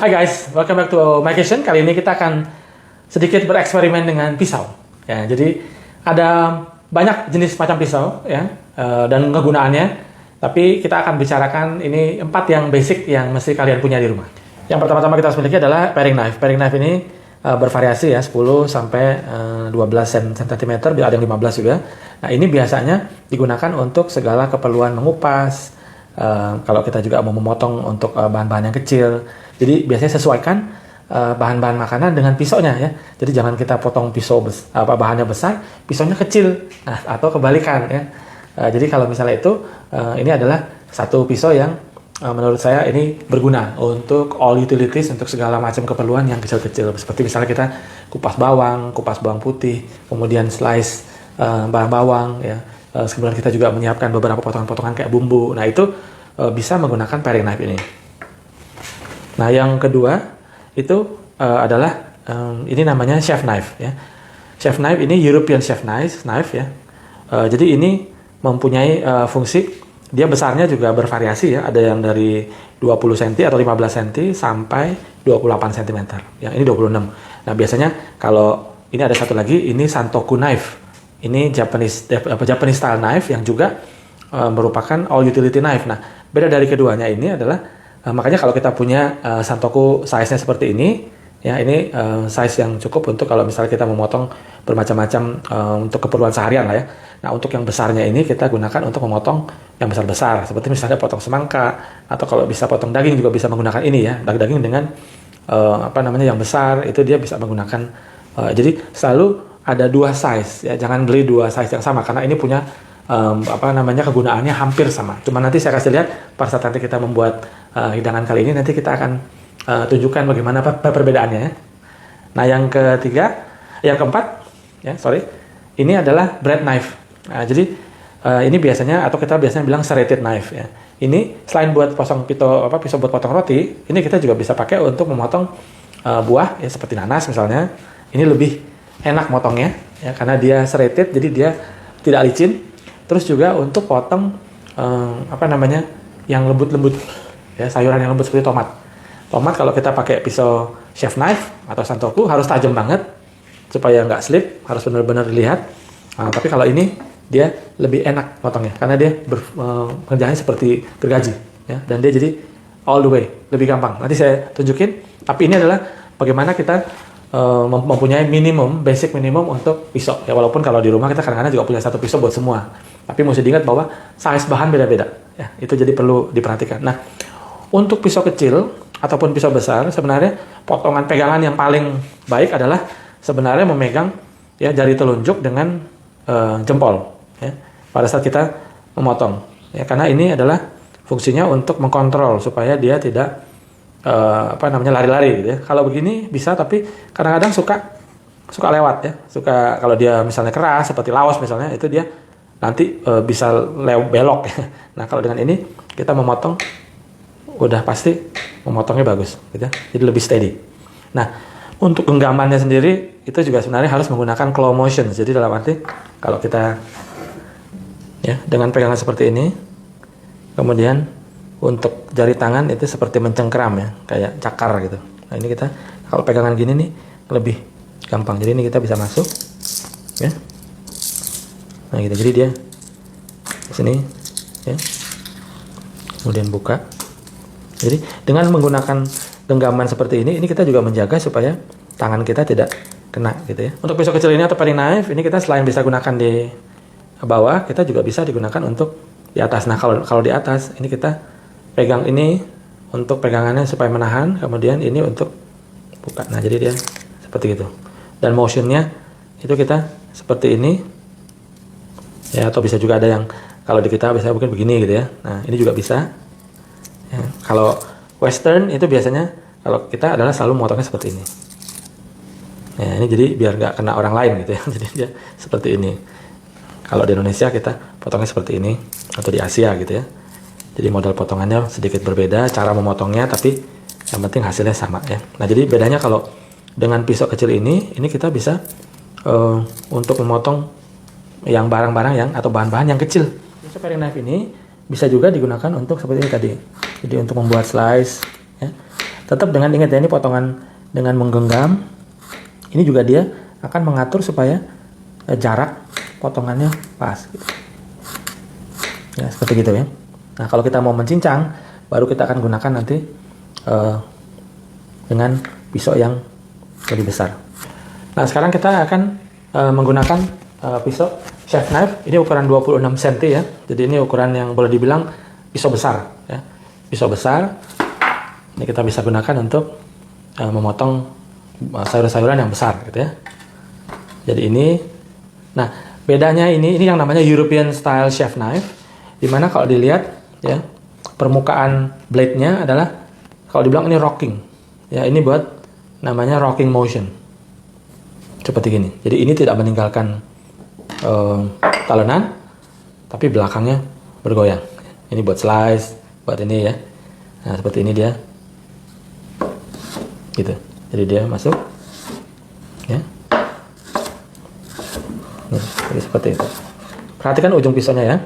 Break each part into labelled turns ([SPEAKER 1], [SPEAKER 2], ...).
[SPEAKER 1] Hai guys, welcome back to my kitchen. Kali ini kita akan sedikit bereksperimen dengan pisau. Ya, jadi ada banyak jenis macam pisau ya dan kegunaannya. Tapi kita akan bicarakan ini 4 yang basic yang mesti kalian punya di rumah. Yang pertama-tama kita harus miliki adalah paring knife. Paring knife ini bervariasi ya, 10 sampai 12 cm, ada yang 15 juga. Nah, ini biasanya digunakan untuk segala keperluan mengupas. Kalau kita juga mau memotong untuk bahan-bahan yang kecil. Jadi biasanya sesuaikan bahan-bahan makanan dengan pisaunya ya. Jadi jangan kita potong pisau bahannya besar, pisaunya kecil. Nah, atau kebalikan ya. Jadi kalau misalnya itu ini adalah satu pisau yang menurut saya ini berguna untuk all utilities, untuk segala macam keperluan yang kecil-kecil. Seperti misalnya kita kupas bawang putih, kemudian slice bawang ya. Kemudian kita juga menyiapkan beberapa potongan-potongan kayak bumbu. Nah, itu bisa menggunakan paring knife ini. Nah, yang kedua itu adalah ini namanya chef knife ya. Chef knife ini European chef knife ya. Jadi ini mempunyai fungsi, dia besarnya juga bervariasi ya. Ada yang dari 20 cm atau 15 cm sampai 28 cm. Yang ini 26. Nah, biasanya kalau ini ada satu lagi, ini Santoku knife. Ini Japanese style knife yang juga merupakan all utility knife. Nah, beda dari keduanya ini adalah makanya kalau kita punya Santoku size-nya seperti ini, ya ini size yang cukup untuk kalau misalnya kita memotong bermacam-macam untuk keperluan seharian lah ya. Nah, untuk yang besarnya ini kita gunakan untuk memotong yang besar-besar, seperti misalnya potong semangka, atau kalau bisa potong daging juga bisa menggunakan ini ya, daging dengan yang besar itu dia bisa menggunakan. Jadi selalu ada 2 size ya, jangan beli 2 size yang sama karena ini punya kegunaannya hampir sama. Cuma nanti saya kasih lihat pada saat nanti kita membuat hidangan kali ini, nanti kita akan tunjukkan bagaimana perbedaannya ya. Nah, yang keempat ya, ini adalah bread knife. Nah, jadi ini biasanya atau kita biasanya bilang serrated knife ya. Ini selain buat pisau buat potong roti, ini kita juga bisa pakai untuk memotong buah ya, seperti nanas misalnya. Ini lebih enak motongnya ya karena dia serrated, jadi dia tidak licin. Terus juga untuk potong yang lembut-lembut ya, sayuran yang lembut seperti tomat. Tomat kalau kita pakai pisau chef knife atau Santoku harus tajam banget supaya nggak slip, harus benar-benar dilihat. Nah, tapi kalau ini dia lebih enak potongnya karena dia kerjanya seperti gergaji ya, dan dia jadi all the way, lebih gampang. Nanti saya tunjukin. Tapi ini adalah bagaimana kita mempunyai basic minimum untuk pisau ya, walaupun kalau di rumah kita kadang-kadang juga punya satu pisau buat semua. Tapi mesti diingat bahwa size bahan beda-beda ya, itu jadi perlu diperhatikan. Nah, untuk pisau kecil ataupun pisau besar, sebenarnya potongan pegangan yang paling baik adalah sebenarnya memegang ya jari telunjuk dengan jempol ya, pada saat kita memotong ya, karena ini adalah fungsinya untuk mengkontrol supaya dia tidak lari-lari gitu ya. Kalau begini bisa, tapi kadang-kadang suka lewat ya, kalau dia misalnya keras seperti laos misalnya, itu dia nanti bisa belok ya. Nah, kalau dengan ini kita memotong udah pasti memotongnya bagus gitu ya. Jadi lebih steady. Nah, untuk genggamannya sendiri itu juga sebenarnya harus menggunakan claw motion. Jadi dalam arti kalau kita ya dengan pegangan seperti ini, kemudian untuk jari tangan itu seperti mencengkeram ya, kayak cakar gitu. Nah, ini kita kalau pegangan gini nih lebih gampang. Jadi ini kita bisa masuk ya. Nah, gitu. Jadi dia di sini ya. Kemudian buka. Jadi dengan menggunakan genggaman seperti ini kita juga menjaga supaya tangan kita tidak kena gitu ya. Untuk pisau kecil ini atau paring knife ini kita selain bisa gunakan di bawah, kita juga bisa digunakan untuk di atas. Nah, kalau di atas ini kita pegang ini untuk pegangannya supaya menahan, kemudian ini untuk buka. Nah, jadi dia seperti itu. Dan motionnya itu kita seperti ini ya, atau bisa juga ada yang kalau di kita biasanya mungkin begini gitu ya. Nah, ini juga bisa ya. Kalau western itu biasanya kalau kita adalah selalu memotongnya seperti ini ya, ini jadi biar nggak kena orang lain gitu ya. Jadi dia seperti ini. Kalau di Indonesia kita potongnya seperti ini, atau di Asia gitu ya. Jadi model potongannya sedikit berbeda, cara memotongnya, tapi yang penting hasilnya sama ya. Nah, jadi bedanya kalau dengan pisau kecil ini kita bisa untuk memotong yang barang-barang yang atau bahan-bahan yang kecil. Pisau paring knife ini bisa juga digunakan untuk seperti ini tadi. Jadi untuk membuat slice ya. tetap dengan ingat ya, ini potongan dengan menggenggam. Ini juga dia akan mengatur supaya jarak potongannya pas gitu. Ya, seperti gitu ya. Nah, kalau kita mau mencincang, baru kita akan gunakan nanti dengan pisau yang lebih besar. Nah, sekarang kita akan menggunakan pisau chef knife. Ini ukuran 26 cm ya. Jadi ini ukuran yang boleh dibilang pisau besar ya. Pisau besar. Ini kita bisa gunakan untuk memotong sayur-sayuran yang besar gitu ya. Jadi ini, nah bedanya ini yang namanya European style chef knife. Dimana kalau dilihat ya, permukaan blade-nya adalah kalau dibilang ini rocking ya, ini buat namanya rocking motion seperti gini. Jadi ini tidak meninggalkan talenan, tapi belakangnya bergoyang. Ini buat slice, buat ini ya. Nah seperti ini dia gitu, jadi dia masuk ya. Nah, jadi seperti itu. Perhatikan ujung pisaunya ya.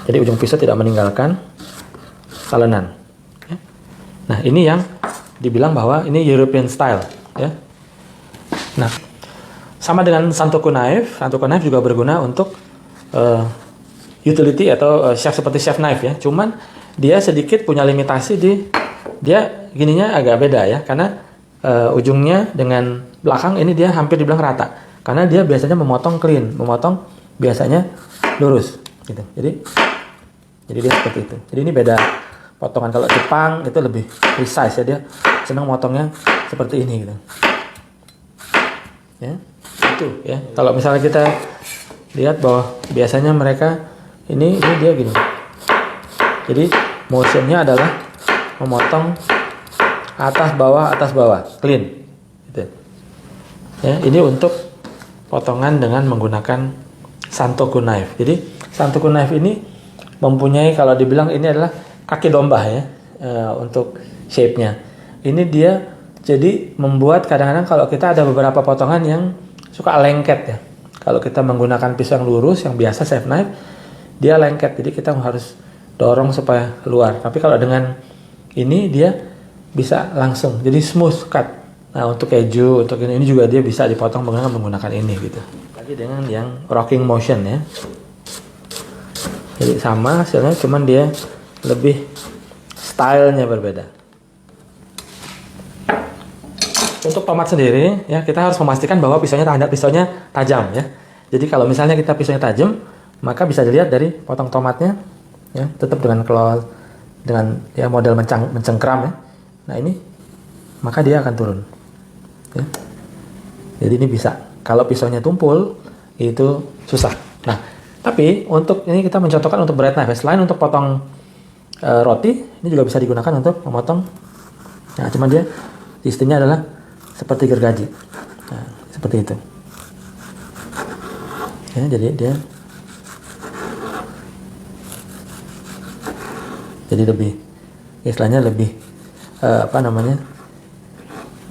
[SPEAKER 1] Jadi ujung pisau tidak meninggalkan talenan. Ya. Nah ini yang dibilang bahwa ini European style. Ya. Nah sama dengan Santoku knife. Santoku knife juga berguna untuk utility atau chef seperti chef knife ya. Cuman dia sedikit punya limitasi dia gininya agak beda ya. Karena ujungnya dengan belakang ini dia hampir dibilang rata. Karena dia biasanya memotong clean, memotong biasanya lurus. Gitu. Jadi dia seperti itu. Jadi ini beda potongan. Kalau Jepang itu lebih precise ya, dia senang motongnya seperti ini gitu. Ya, itu ya. Kalau misalnya kita lihat bahwa biasanya mereka ini dia gini. Jadi motionnya adalah memotong atas bawah, clean. Gitu. Ya, ini untuk potongan dengan menggunakan Santoku knife. Jadi Santoku knife ini mempunyai, kalau dibilang ini adalah kaki domba ya, untuk shape-nya. Ini dia jadi membuat kadang-kadang kalau kita ada beberapa potongan yang suka lengket ya. Kalau kita menggunakan pisau yang lurus, yang biasa chef knife, dia lengket. Jadi kita harus dorong supaya keluar. Tapi kalau dengan ini dia bisa langsung, jadi smooth cut. Nah untuk keju, untuk ini juga dia bisa dipotong menggunakan ini gitu. Lagi dengan yang rocking motion ya. Jadi sama hasilnya, cuman dia lebih stylenya berbeda. Untuk tomat sendiri ya, kita harus memastikan bahwa pisaunya tajam ya. Jadi kalau misalnya kita pisaunya tajam, maka bisa dilihat dari potong tomatnya ya, tetap dengan claw, dengan ya model mencengkram ya. Nah ini maka dia akan turun ya. Jadi ini bisa. Kalau pisaunya tumpul itu susah. Nah tapi untuk ini kita mencontohkan untuk bread knife. Selain untuk potong roti, ini juga bisa digunakan untuk memotong. Nah, cuman dia sistemnya adalah seperti gergaji. Nah, seperti itu. Ya, jadi lebih, istilahnya lebih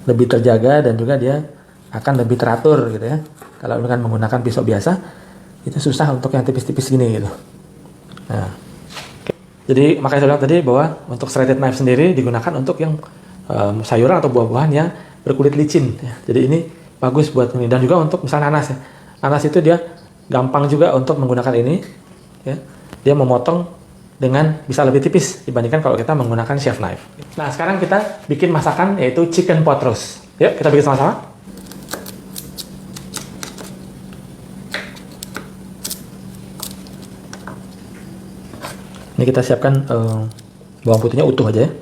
[SPEAKER 1] lebih terjaga, dan juga dia akan lebih teratur gitu ya. Kalau dengan menggunakan pisau biasa, itu susah untuk yang tipis-tipis gini gitu. Nah, jadi makanya saya bilang tadi bahwa untuk serrated knife sendiri digunakan untuk yang sayuran atau buah-buahan yang berkulit licin ya. Jadi ini bagus buat ini, dan juga untuk misalnya nanas ya. Nanas itu dia gampang juga untuk menggunakan ini ya. Dia memotong dengan bisa lebih tipis dibandingkan kalau kita menggunakan chef knife. Nah, sekarang kita bikin masakan yaitu chicken pot roast. Yuk, kita bikin sama-sama. Ini kita siapkan bawang putihnya utuh aja ya.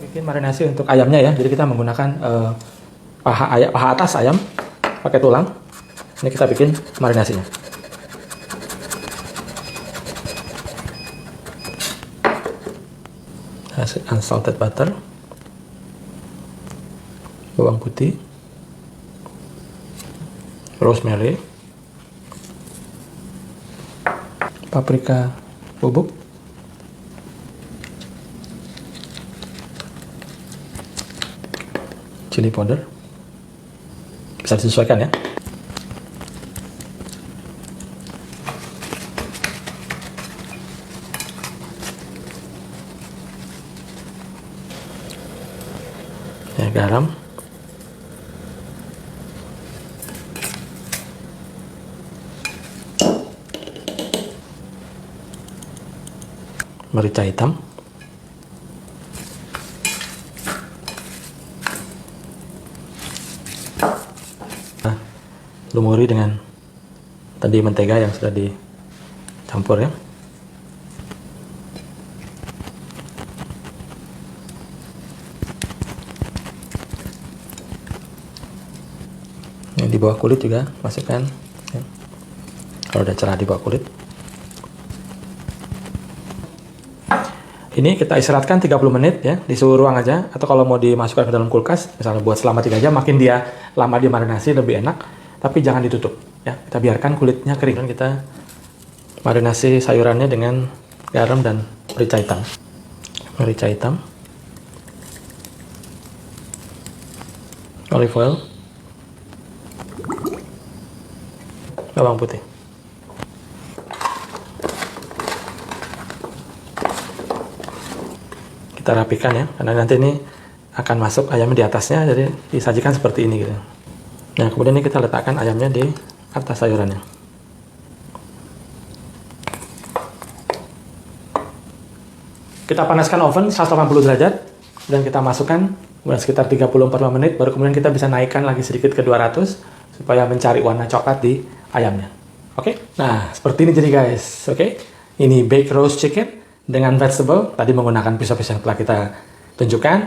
[SPEAKER 1] Bikin marinasi untuk ayamnya ya. Jadi kita menggunakan paha atas ayam pakai tulang. Ini kita bikin marinasinya. Unsalted butter, bawang putih, rosemary, paprika bubuk, chili powder, bisa disesuaikan ya. Ya, garam, merica hitam, lumuri dengan tadi mentega yang sudah dicampur ya. Ini di bawah kulit juga masukkan ya. Kalau udah cerah di bawah kulit. Ini kita istirahatkan 30 menit ya di suhu ruang aja, atau kalau mau dimasukkan ke dalam kulkas misalnya buat selama 3 jam, makin dia lama dimarinasi lebih enak, tapi jangan ditutup ya. Kita biarkan kulitnya kering. Kita marinasi sayurannya dengan garam dan merica hitam. Merica hitam, olive oil, bawang putih. Kita rapikan ya, karena nanti ini akan masuk ayamnya di atasnya, jadi disajikan seperti ini gitu. Nah, kemudian ini kita letakkan ayamnya di atas sayurannya. Kita panaskan oven 180 derajat dan kita masukkan kemudian sekitar 30-45 menit, baru kemudian kita bisa naikkan lagi sedikit ke 200 supaya mencari warna coklat di ayamnya. Oke? Nah, seperti ini jadi guys. Oke? Ini baked roast chicken dengan vegetable, tadi menggunakan pisau-pisau yang telah kita tunjukkan.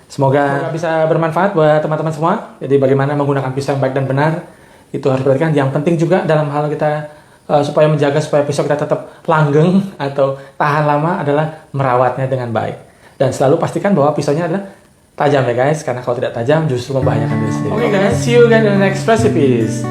[SPEAKER 1] Semoga bisa bermanfaat buat teman-teman semua. Jadi bagaimana menggunakan pisau yang baik dan benar, itu harus diperhatikan. Yang penting juga dalam hal kita supaya menjaga supaya pisau kita tetap langgeng atau tahan lama adalah merawatnya dengan baik. Dan selalu pastikan bahwa pisaunya adalah tajam ya guys, karena kalau tidak tajam justru membahayakan diri sendiri. Oke guys, see you again in the next recipes.